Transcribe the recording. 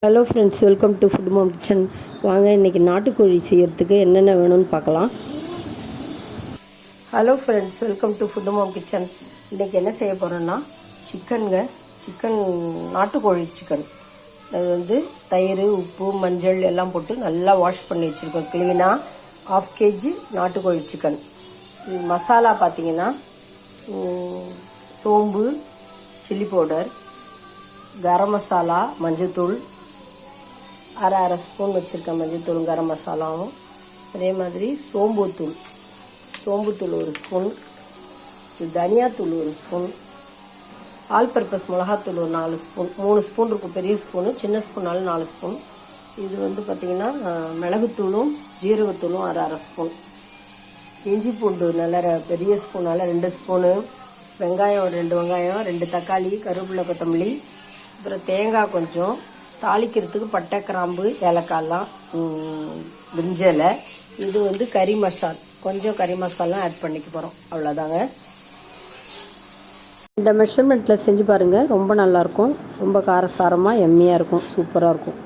Hello friends, welcome to Food Mom Kitchen. வாங்க இன்றைக்கி நாட்டுக்கோழி செய்யறதுக்கு என்னென்ன வேணும்னு பார்க்கலாம். Hello friends, welcome to Food Mom Kitchen. இன்றைக்கி என்ன செய்ய போகிறோன்னா சிக்கன் நாட்டுக்கோழி சிக்கன். அது தயிர், உப்பு, மஞ்சள் எல்லாம் போட்டு நல்லா வாஷ் பண்ணி வச்சுருக்கோம் க்ளீனாக. 1/2 kg நாட்டுக்கோழி சிக்கன். மசாலா பார்த்திங்கன்னா சோம்பு, சில்லி பவுடர், கரம் மசாலா, மஞ்சத்தூள், அரை ஸ்பூன் வச்சுருக்கேன் மஞ்சத்தூள், கரம் மசாலாவும். அதே மாதிரி சோம்புத்தூள் 1 ஸ்பூன், தனியாத்தூள் 1 ஸ்பூன், ஆல் பர்பஸ் மிளகாத்தூள் 4 ஸ்பூன், 3 ஸ்பூன் இருக்கும் பெரிய ஸ்பூனு, சின்ன ஸ்பூனாலும் 4 ஸ்பூன். இது பார்த்திங்கன்னா மிளகுத்தூளும் ஜீரகத்தூளும் அரை ஸ்பூன், இஞ்சி பூண்டு நல்ல பெரிய ஸ்பூனால் 2 ஸ்பூனு, வெங்காயம் 2 வெங்காயம், 2 தக்காளி, கருவேப்பிலை, கொத்தமல்லி, அப்புறம் தேங்காய் கொஞ்சம், தாளிக்கிறதுக்கு பட்டை, கிராம்பு, ஏலக்காயெல்லாம், பிரிஞ்சலை. இது கறி மசால், கொஞ்சம் கறி மசாலாம் ஆட் பண்ணிக்க போகிறோம். அவ்வளோதாங்க. இந்த மெஷர்மெண்ட்டில் செஞ்சு பாருங்கள், ரொம்ப நல்லாயிருக்கும். ரொம்ப காரசாரமாக எம்மியாக இருக்கும், சூப்பராக இருக்கும்.